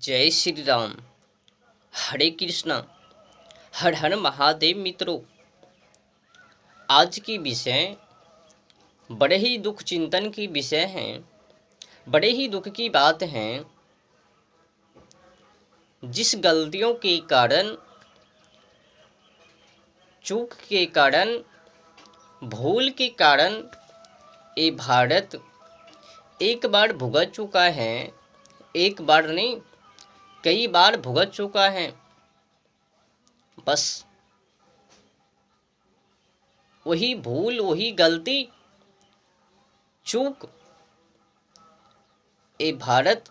जय श्री राम। हरे कृष्णा। हर हर महादेव। मित्रों, आज की विषय बड़े ही दुख चिंतन की विषय हैं। बड़े ही दुख की बात है। जिस गलतियों के कारण, चूक के कारण, भूल के कारण ये भारत एक बार भुगत चुका है। एक बार नहीं, कई बार भुगत चुका है। बस वही भूल, वही गलती, चूक ये भारत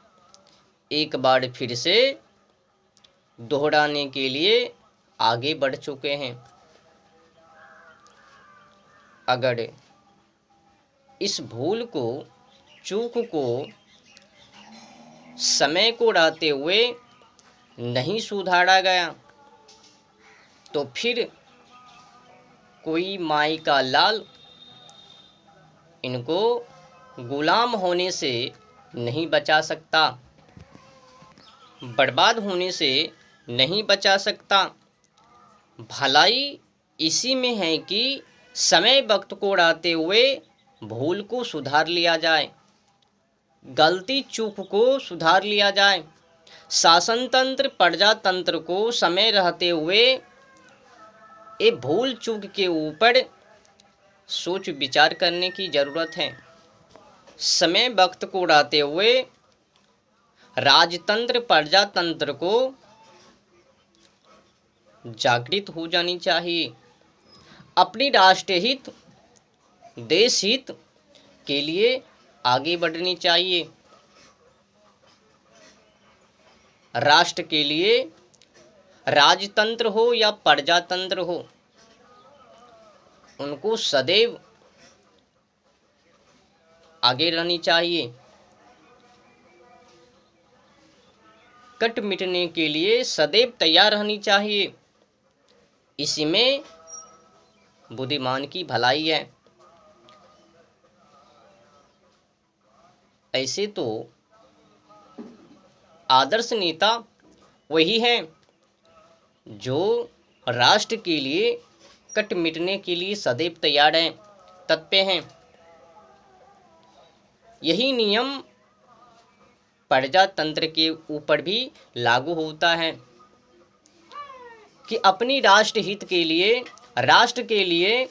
एक बार फिर से दोहराने के लिए आगे बढ़ चुके हैं। अगर इस भूल को, चूक को समय को रहते हुए नहीं सुधारा गया तो फिर कोई माई का लाल इनको गुलाम होने से नहीं बचा सकता, बर्बाद होने से नहीं बचा सकता। भलाई इसी में है कि समय वक्त को रहते हुए भूल को सुधार लिया जाए, गलती चूक को सुधार लिया जाए। शासन तंत्र, प्रजातंत्र को समय रहते हुए ये भूल चूक के ऊपर सोच विचार करने की ज़रूरत है। समय वक्त को रहते हुए राजतंत्र, प्रजातंत्र को जागृत हो जानी चाहिए। अपनी राष्ट्रहित, देश हित के लिए आगे बढ़नी चाहिए। राष्ट्र के लिए, राजतंत्र हो या प्रजातंत्र हो, उनको सदैव आगे रहनी चाहिए। कट मिटने के लिए सदैव तैयार रहनी चाहिए। इसी में बुद्धिमान की भलाई है। ऐसे तो आदर्श नेता वही हैं जो राष्ट्र के लिए कट मिटने के लिए सदैव तैयार हैं, तत्पर हैं। यही नियम प्रजातंत्र के ऊपर भी लागू होता है कि अपनी राष्ट्र हित के लिए, राष्ट्र के लिए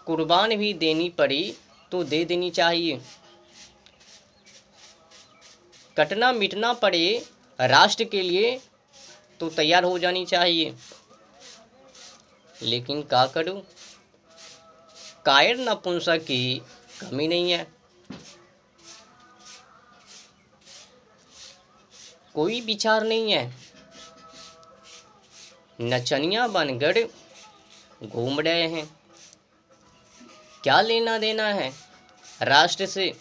कुर्बान भी देनी पड़ी तो दे देनी चाहिए। कटना मिटना पड़े राष्ट्र के लिए तो तैयार हो जानी चाहिए। लेकिन क्या करूं, कायर नपुंसक की कमी नहीं है। कोई विचार नहीं है। नचनिया बनकर घूम रहे हैं। क्या लेना देना है राष्ट्र से?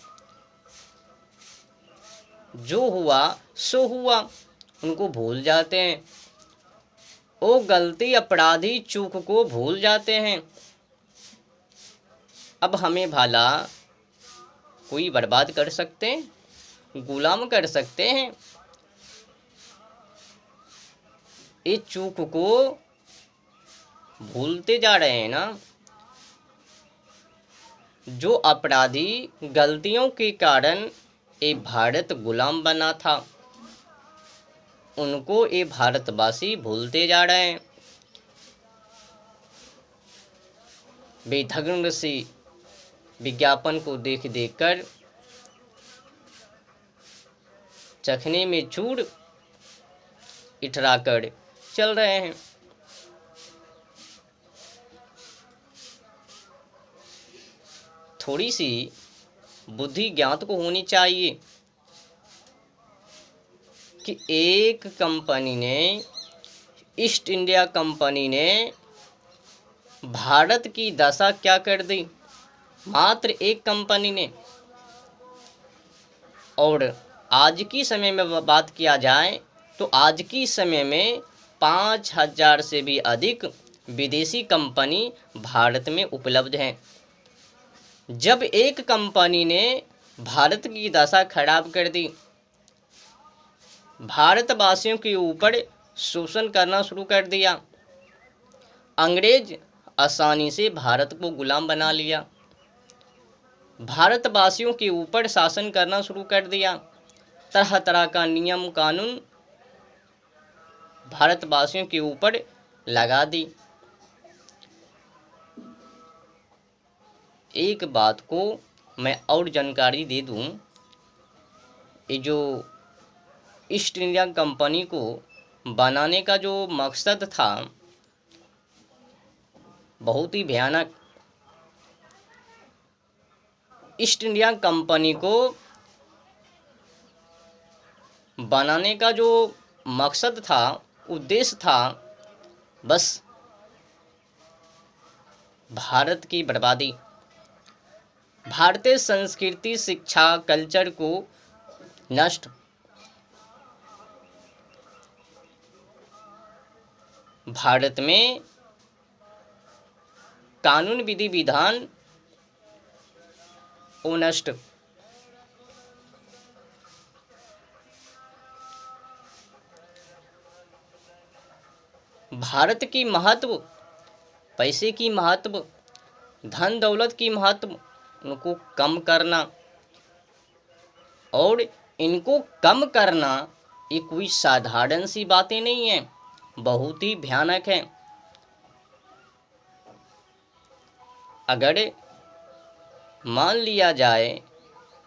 जो हुआ सो हुआ, उनको भूल जाते हैं। वो गलती, अपराधी, चूक को भूल जाते हैं। अब हमें भला कोई बर्बाद कर सकते हैं, गुलाम कर सकते हैं? इस चूक को भूलते जा रहे हैं ना। जो अपराधी, गलतियों के कारण ये भारत गुलाम बना था, उनको ये भारतवासी भूलते जा रहे हैं। बेढंग से विज्ञापन को देख देख कर चखने में चूर इठरा कर चल रहे हैं। थोड़ी सी बुद्धि ज्ञात को होनी चाहिए कि एक कंपनी ने, ईस्ट इंडिया कंपनी ने भारत की दशा क्या कर दी। मात्र एक कंपनी ने। और आज की समय में बात किया जाए तो आज की समय में 5000 से भी अधिक विदेशी कंपनी भारत में उपलब्ध हैं। जब एक कंपनी ने भारत की दशा खराब कर दी भारतवासियों के ऊपर शोषण करना शुरू कर दिया। अंग्रेज आसानी से भारत को गुलाम बना लिया। भारतवासियों के ऊपर शासन करना शुरू कर दिया। तरह तरह का नियम कानून भारतवासियों के ऊपर लगा दी। एक बात को मैं और जानकारी दे दूं, ये जो ईस्ट इंडिया कंपनी को बनाने का जो मकसद था बहुत ही भयानक। ईस्ट इंडिया कंपनी को बनाने का जो मकसद था, उद्देश्य था, बस भारत की बर्बादी, भारतीय संस्कृति, शिक्षा, कल्चर को नष्ट, भारत में कानून विधि विधान वो नष्ट, भारत की महत्व, पैसे की महत्व, धन दौलत की महत्व उनको कम करना, और इनको कम करना ये कोई साधारण सी बातें नहीं है, बहुत ही भयानक है। अगर मान लिया जाए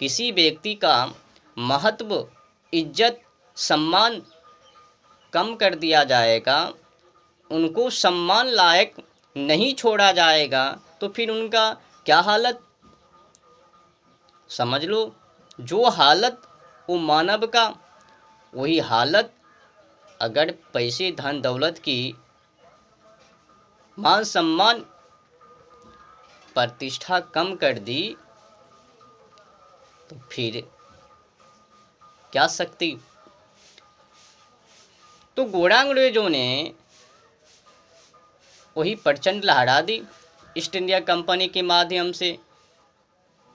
किसी व्यक्ति का महत्व, इज्जत, सम्मान कम कर दिया जाएगा, उनको सम्मान लायक नहीं छोड़ा जाएगा, तो फिर उनका क्या हालत समझ लो। जो हालत वो मानव का, वही हालत अगर पैसे, धन दौलत की, मान सम्मान, प्रतिष्ठा कम कर दी, तो फिर क्या शक्ति। तो गोरा अंग्रेजों ने वही प्रचंड लहरा दी, ईस्ट इंडिया कंपनी के माध्यम से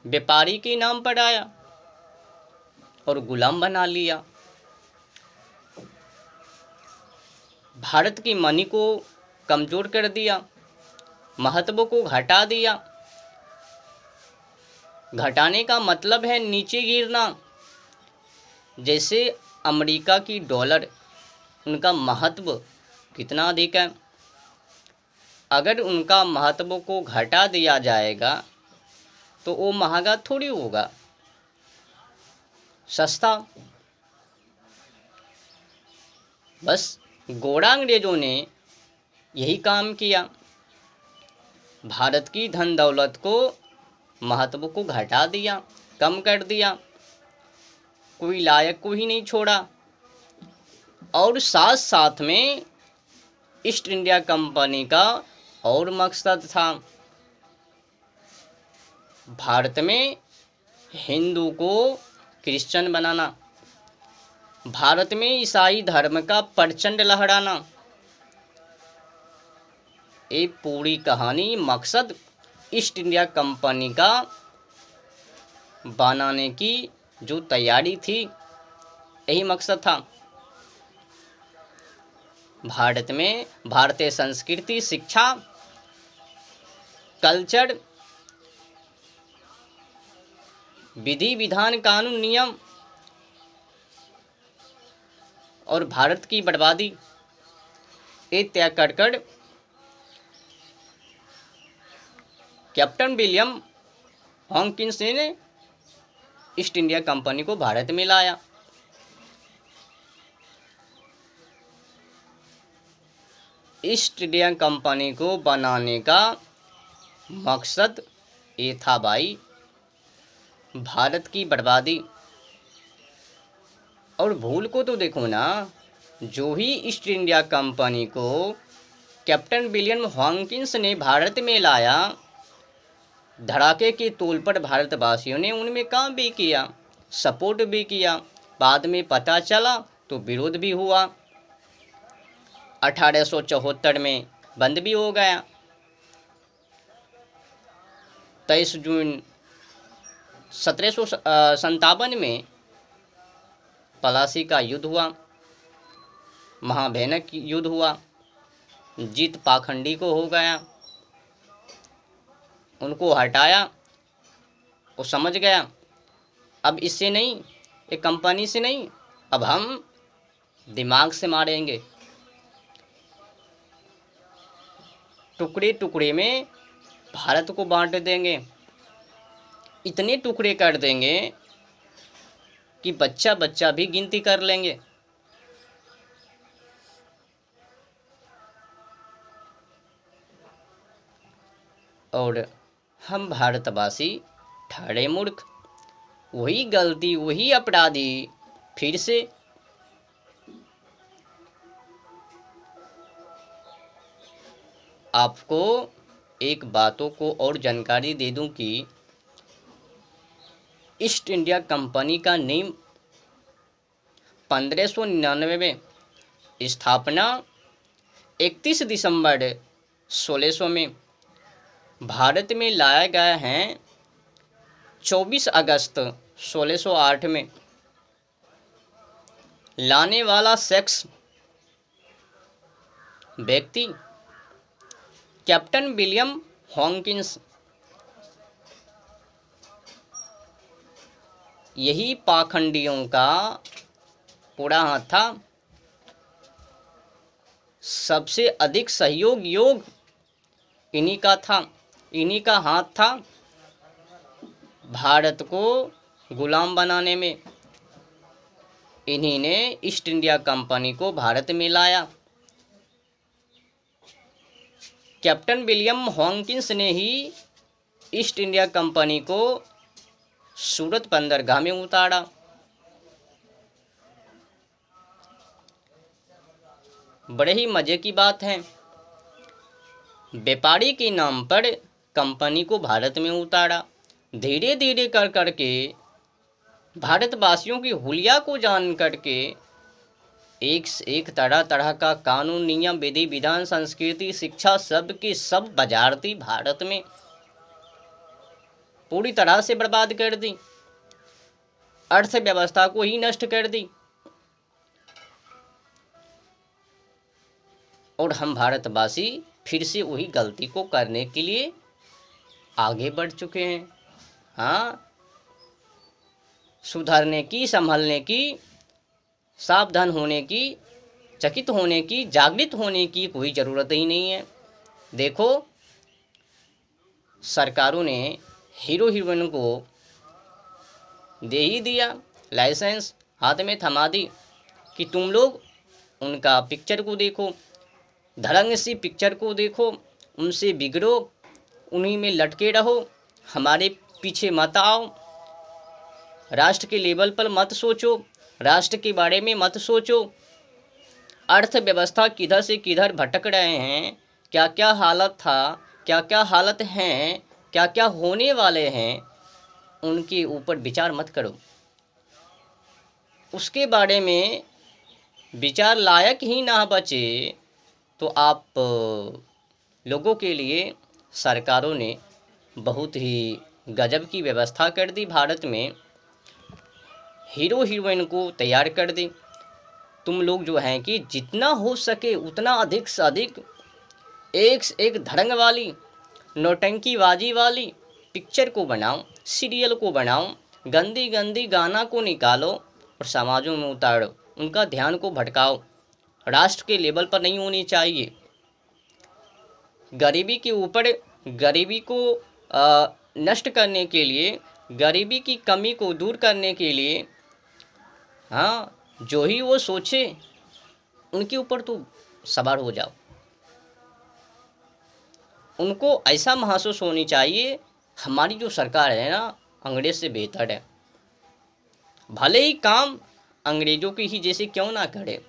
व्यापारी के नाम पर आया और गुलाम बना लिया। भारत की मनी को कमजोर कर दिया, महत्व को घटा दिया। घटाने का मतलब है नीचे गिरना। जैसे अमेरिका की डॉलर, उनका महत्व कितना अधिक है, अगर उनका महत्व को घटा दिया जाएगा तो वो महंगा थोड़ी होगा, सस्ता। बस गोरा अंग्रेजों ने यही काम किया, भारत की धन दौलत को, महत्व को घटा दिया, कम कर दिया, कोई लायक को ही नहीं छोड़ा। और साथ साथ में ईस्ट इंडिया कंपनी का और मकसद था, भारत में हिंदू को क्रिश्चियन बनाना, भारत में ईसाई धर्म का प्रचंड लहराना। ये पूरी कहानी, मकसद ईस्ट इंडिया कंपनी का बनाने की जो तैयारी थी, यही मकसद था। भारत में भारतीय संस्कृति, शिक्षा, कल्चर, विधि विधान, कानून, नियम और भारत की बर्बादी, ये तय कर कर कैप्टन विलियम हॉकिंस ने ईस्ट इंडिया कंपनी को भारत में लाया। ईस्ट इंडिया कंपनी को बनाने का मकसद ये था भाई, भारत की बर्बादी। और भूल को तो देखो ना, जो ही ईस्ट इंडिया कंपनी को कैप्टन विलियम हॉकिंस ने भारत में लाया, धड़ाके के तौल पर भारतवासियों ने उनमें काम भी किया, सपोर्ट भी किया। बाद में पता चला तो विरोध भी हुआ, 1874 में बंद भी हो गया। 23 जून 1757 में पलासी का युद्ध हुआ, महाभयानक युद्ध हुआ, जीत पाखंडी को हो गया, उनको हटाया, वो समझ गया अब इससे नहीं, एक कंपनी से नहीं, अब हम दिमाग से मारेंगे, टुकड़े टुकड़े में भारत को बांट देंगे, इतने टुकड़े कर देंगे कि बच्चा बच्चा भी गिनती कर लेंगे। और हम भारतवासी ठहरे मूर्ख, वही गलती, वही अपराधी फिर से। आपको एक बातों को और जानकारी दे दूं कि ईस्ट इंडिया कंपनी का नेम 1599 में, स्थापना 31 दिसंबर 1600 में, भारत में लाया गया है 24 अगस्त 1608 में। लाने वाला शख्स व्यक्ति कैप्टन विलियम हॉकिंस। यही पाखंडियों का पूरा हाथ था, सबसे अधिक सहयोग योग इन्हीं का था, इन्हीं का हाथ था भारत को गुलाम बनाने में। इन्हीं ने ईस्ट इंडिया कंपनी को भारत में लाया। कैप्टन विलियम हॉकिंस ने ही ईस्ट इंडिया कंपनी को सूरत बंदरगाह में उतारा। बड़े ही मजे की बात है, व्यापारी के नाम पर कंपनी को भारत में उतारा। धीरे धीरे कर करके भारतवासियों की हुलिया को जान करके एक से एक तरह तरह का कानून, नियम, विधि विधान, संस्कृति, शिक्षा सब के सब बाजारती भारत में पूरी तरह से बर्बाद कर दी, अर्थव्यवस्था को ही नष्ट कर दी। और हम भारतवासी फिर से वही गलती को करने के लिए आगे बढ़ चुके हैं। हाँ, सुधरने की, संभलने की, सावधान होने की, चकित होने की, जागृत होने की कोई ज़रूरत ही नहीं है। देखो, सरकारों ने हीरो हीरोइन को दे ही दिया लाइसेंस, हाथ में थमा दी कि तुम लोग उनका पिक्चर को देखो, धड़ंग सी पिक्चर को देखो, उनसे बिगड़ो, उन्हीं में लटके रहो, हमारे पीछे मत आओ, राष्ट्र के लेवल पर मत सोचो, राष्ट्र के बारे में मत सोचो। अर्थव्यवस्था किधर से किधर भटक रहे हैं, क्या क्या हालत था, क्या क्या हालत हैं, क्या क्या होने वाले हैं, उनके ऊपर विचार मत करो। उसके बारे में विचार लायक ही ना बचे तो आप लोगों के लिए सरकारों ने बहुत ही गजब की व्यवस्था कर दी। भारत में हीरो हीरोइन को तैयार कर दी। तुम लोग जो हैं कि जितना हो सके उतना अधिक से अधिक एक से एक धड़ंग वाली, नौटंकीबाजी वाली पिक्चर को बनाओ, सीरियल को बनाओ, गंदी गंदी गाना को निकालो और समाजों में उतारो, उनका ध्यान को भटकाओ। राष्ट्र के लेवल पर नहीं होनी चाहिए। गरीबी के ऊपर, गरीबी को नष्ट करने के लिए, गरीबी की कमी को दूर करने के लिए, हाँ, जो ही वो सोचे उनके ऊपर तो सवार हो जाओ। उनको ऐसा महसूस होनी चाहिए हमारी जो सरकार है ना, अंग्रेज से बेहतर है। भले ही काम अंग्रेजों के ही जैसे क्यों ना करे।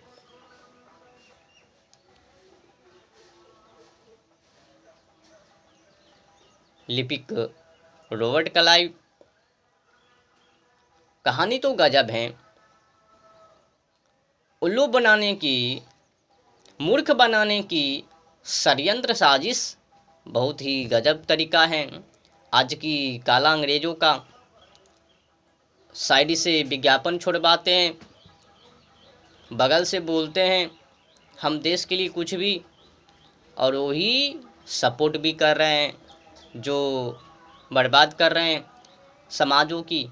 लिपिक रॉबर्ट क्लाइव, कहानी तो गजब है। उल्लू बनाने की, मूर्ख बनाने की षड्यंत्र साजिश बहुत ही गजब तरीका है आज की काला अंग्रेजों का। साइड से विज्ञापन छुड़वाते हैं, बगल से बोलते हैं हम देश के लिए कुछ भी, और वही सपोर्ट भी कर रहे हैं जो बर्बाद कर रहे हैं समाजों की।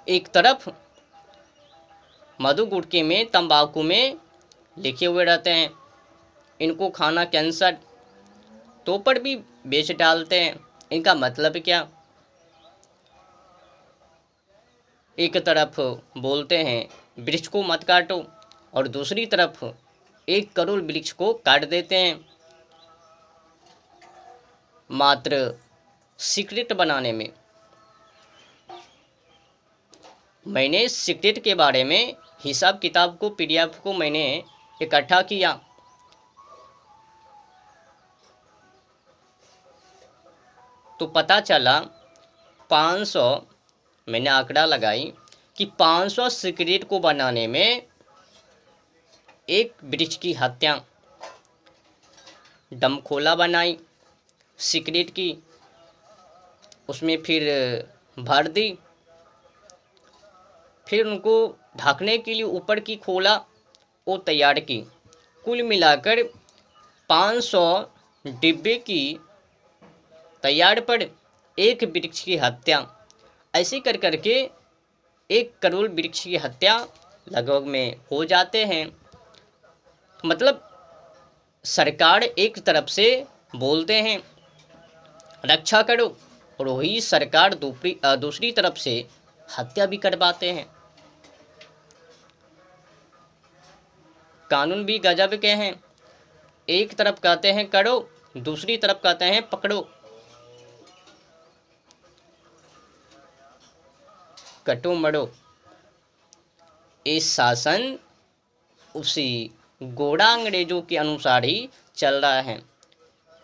एक तरफ मधु गुटखे में, तंबाकू में लिखे हुए रहते हैं इनको खाना कैंसर, तो पर भी बेच डालते हैं। इनका मतलब क्या? एक तरफ बोलते हैं वृक्ष को मत काटो, और दूसरी तरफ 1 करोड़ वृक्ष को काट देते हैं मात्र सिगरेट बनाने में। मैंने सिगरेट के बारे में हिसाब किताब को, PDF को मैंने इकट्ठा किया। तो पता चला 500, मैंने आंकड़ा लगाई कि 500 सिगरेट को बनाने में एक वृक्ष की हत्या। दमखोला बनाई सिगरेट की, उसमें फिर भर दी, फिर उनको ढकने के लिए ऊपर की खोला वो तैयार की। कुल मिलाकर 500 डिब्बे की तैयार पर एक वृक्ष की हत्या। ऐसे कर करके 1 करोड़ वृक्ष की हत्या लगभग में हो जाते हैं। मतलब सरकार एक तरफ से बोलते हैं रक्षा करो, और वही सरकार दूसरी तरफ से हत्या भी करवाते हैं। कानून भी गजब के हैं, एक तरफ कहते हैं करो, दूसरी तरफ कहते हैं पकड़ो। कटो मरो। ये शासन उसी गोरा अंग्रेजों के अनुसार ही चल रहा है।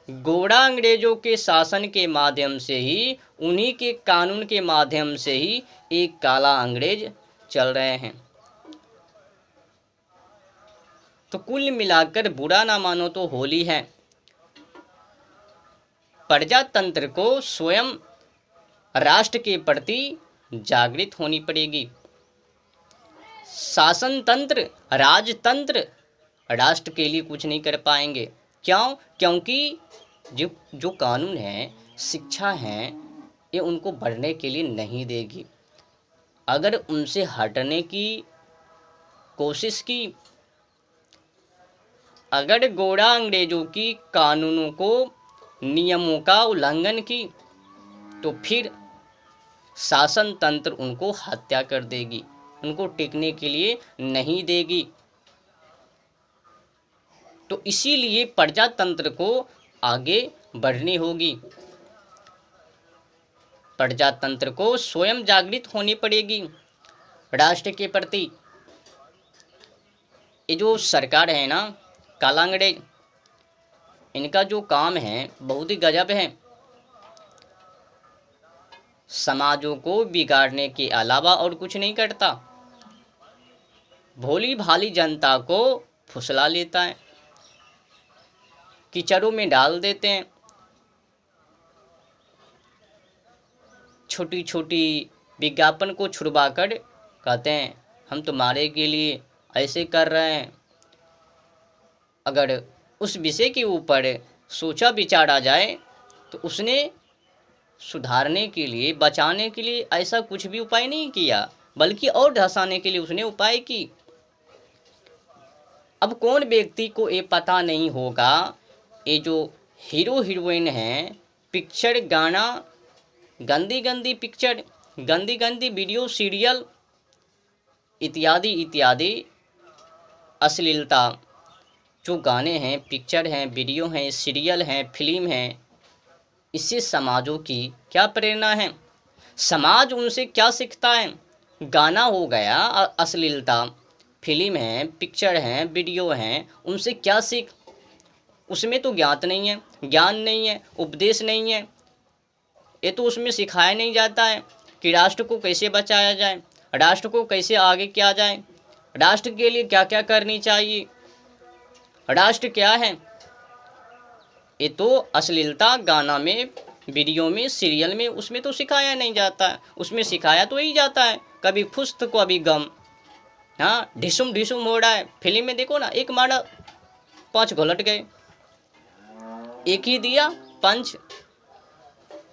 गोरा अंग्रेजों के शासन के माध्यम से ही, उन्हीं के कानून के माध्यम से ही एक काला अंग्रेज चल रहे हैं। तो कुल मिलाकर बुरा ना मानो तो होली है। प्रजातंत्र को स्वयं राष्ट्र के प्रति जागृत होनी पड़ेगी। शासन तंत्र, राजतंत्र राष्ट्र के लिए कुछ नहीं कर पाएंगे। क्यों? क्योंकि जो कानून है, शिक्षा है, ये उनको बढ़ने के लिए नहीं देगी। अगर उनसे हटने की कोशिश की, अगर गोरा अंग्रेजों की कानूनों को, नियमों का उल्लंघन की, तो फिर शासन तंत्र उनको हत्या कर देगी, उनको टिकने के लिए नहीं देगी। तो इसीलिए प्रजातंत्र को आगे बढ़नी होगी। प्रजातंत्र को स्वयं जागृत होनी पड़ेगी राष्ट्र के प्रति। ये जो सरकार है ना, काला अंग्रेज, इनका जो काम है बहुत ही गजब है। समाजों को बिगाड़ने के अलावा और कुछ नहीं करता। भोली भाली जनता को फुसला लेता है, कीचड़ों में डाल देते हैं। छोटी छोटी विज्ञापन को छुड़वाकर कहते हैं हम तुम्हारे के लिए ऐसे कर रहे हैं। अगर उस विषय के ऊपर सोचा विचारा जाए तो उसने सुधारने के लिए, बचाने के लिए ऐसा कुछ भी उपाय नहीं किया, बल्कि और धंसाने के लिए उसने उपाय की। अब कौन व्यक्ति को ये पता नहीं होगा, ये जो हीरो हीरोइन हैं, पिक्चर, गाना, गंदी गंदी पिक्चर, गंदी गंदी वीडियो, सीरियल इत्यादि इत्यादि अश्लीलता जो गाने हैं, पिक्चर हैं, वीडियो हैं, सीरियल हैं, फिल्म हैं, इससे समाजों की क्या प्रेरणा है? समाज उनसे क्या सीखता है? गाना हो गया अश्लीलता, फिल्म है, पिक्चर हैं, वीडियो हैं, उनसे क्या सीख? उसमें तो ज्ञात नहीं है, ज्ञान नहीं है, उपदेश नहीं है। ये तो उसमें सिखाया नहीं जाता है कि राष्ट्र को कैसे बचाया जाए, राष्ट्र को कैसे आगे किया जाए, राष्ट्र के लिए क्या क्या करनी चाहिए, राष्ट्र क्या है। ये तो अश्लीलता गाना में, वीडियो में, सीरियल में, उसमें तो सिखाया नहीं जाता है। उसमें सिखाया तो यही जाता है कभी खुश तो कभी गम, हाँ, ढिसुम ढिसुम हो रहा है। फिल्म में देखो ना, एक मारा 5 घुलट गए, एक ही दिया पंच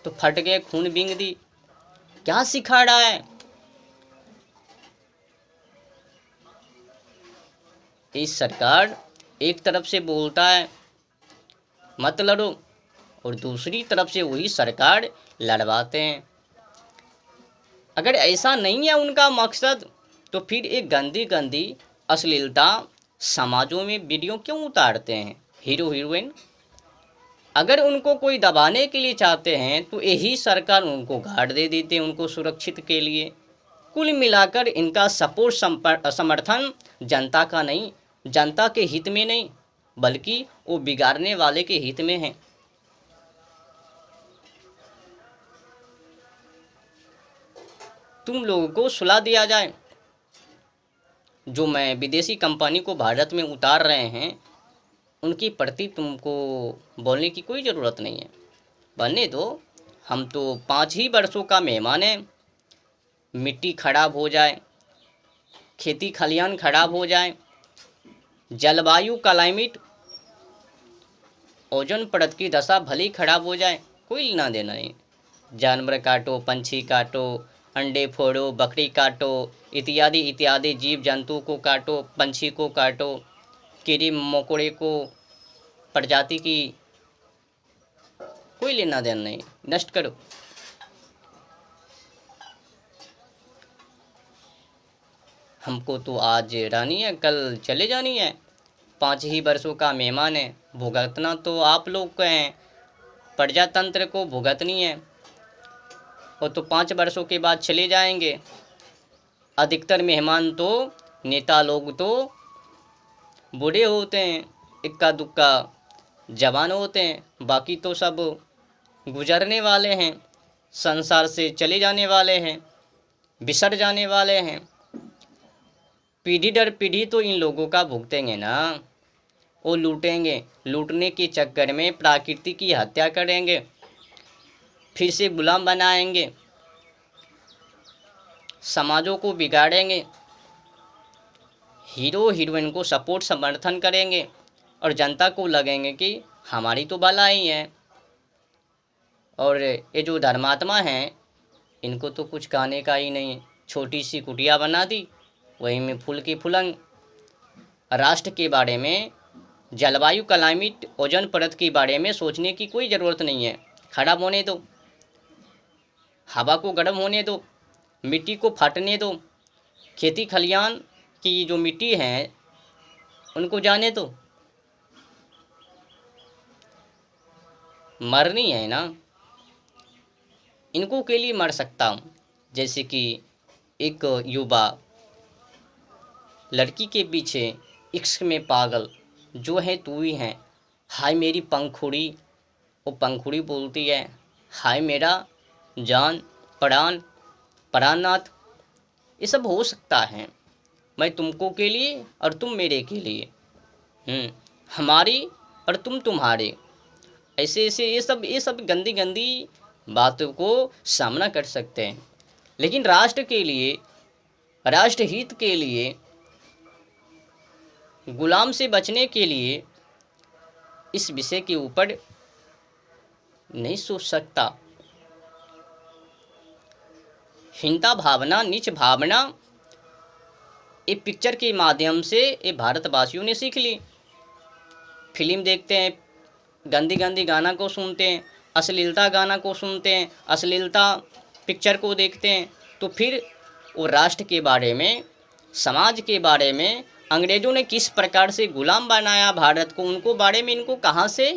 तो फट गए, खून बींग दी। क्या सिखा रहा है? इस सरकार एक तरफ से बोलता है मत लड़ो, और दूसरी तरफ से वही सरकार लड़वाते हैं। अगर ऐसा नहीं है उनका मकसद, तो फिर एक गंदी गंदी अश्लीलता समाजों में वीडियो क्यों उतारते हैं हीरो हीरोइन? अगर उनको कोई दबाने के लिए चाहते हैं तो यही सरकार उनको गार्ड दे देते हैं, उनको सुरक्षित के लिए। कुल मिलाकर इनका सपोर्ट समर्थन जनता का नहीं, जनता के हित में नहीं, बल्कि वो बिगाड़ने वाले के हित में है। तुम लोगों को सुला दिया जाए, जो मैं विदेशी कंपनी को भारत में उतार रहे हैं उनकी प्रति तुमको बोलने की कोई ज़रूरत नहीं है। बनने दो, हम तो 5 ही वर्षों का मेहमान हैं। मिट्टी खराब हो जाए, खेती खलियान खराब हो जाए, जलवायु क्लाइमेट ओजोन परत की दशा भली खराब हो जाए, कोई लेना देना नहीं। जानवर काटो, पंछी काटो, अंडे फोड़ो, बकरी काटो, इत्यादि इत्यादि जीव जंतु को काटो, पंछी को काटो, कीड़े मकोड़े को, प्रजाति की कोई लेना देना नहीं, नष्ट करो। हमको तो आज रहनी है, कल चले जानी है। 5 ही वर्षों का मेहमान है, भुगतना तो आप लोग को हैं, प्रजातंत्र को भुगतनी है। वो तो 5 वर्षों के बाद चले जाएंगे। अधिकतर मेहमान तो नेता लोग तो बूढ़े होते हैं, इक्का दुक्का जवान होते हैं, बाकी तो सब गुजरने वाले हैं, संसार से चले जाने वाले हैं, बिसर जाने वाले हैं। पीढ़ी दर पीढ़ी तो इन लोगों का भुगतेंगे ना। वो लूटेंगे, लूटने के चक्कर में प्रकृति की हत्या करेंगे, फिर से गुलाम बनाएंगे, समाजों को बिगाड़ेंगे, हीरो हीरोइन को सपोर्ट समर्थन करेंगे, और जनता को लगेंगे कि हमारी तो भलाई है। और ये जो धर्मात्मा हैं, इनको तो कुछ कहने का ही नहीं। छोटी सी कुटिया बना दी, वहीं में फूल की फुलंग। राष्ट्र के बारे में, जलवायु क्लाइमेट ओजोन परत के बारे में सोचने की कोई ज़रूरत नहीं है। खराब होने दो, हवा को गर्म होने दो, मिट्टी को फटने दो, खेती खलियान की जो मिट्टी है उनको जाने दो। मरनी है ना, इनको के लिए मर सकता हूँ। जैसे कि एक युवा लड़की के पीछे इश्क में पागल, जो है तू ही है, हाय मेरी पंखुड़ी, वो पंखुड़ी बोलती है हाय मेरा जान प्राण प्राणनाथ। ये सब हो सकता है, मैं तुमको के लिए और तुम मेरे के लिए, हमारी और तुम तुम्हारे। ऐसे ऐसे ये सब गंदी गंदी बातों को सामना कर सकते हैं। लेकिन राष्ट्र के लिए, राष्ट्रहित के लिए, गुलाम से बचने के लिए इस विषय के ऊपर नहीं सोच सकता। हीनता भावना, नीच भावना, ये पिक्चर के माध्यम से ये भारतवासियों ने सीख ली। फिल्म देखते हैं, गंदी गंदी गाना को सुनते हैं, अश्लीलता गाना को सुनते हैं, अश्लीलता पिक्चर को देखते हैं, तो फिर वो राष्ट्र के बारे में, समाज के बारे में, अंग्रेज़ों ने किस प्रकार से गुलाम बनाया भारत को, उनको बारे में इनको कहाँ से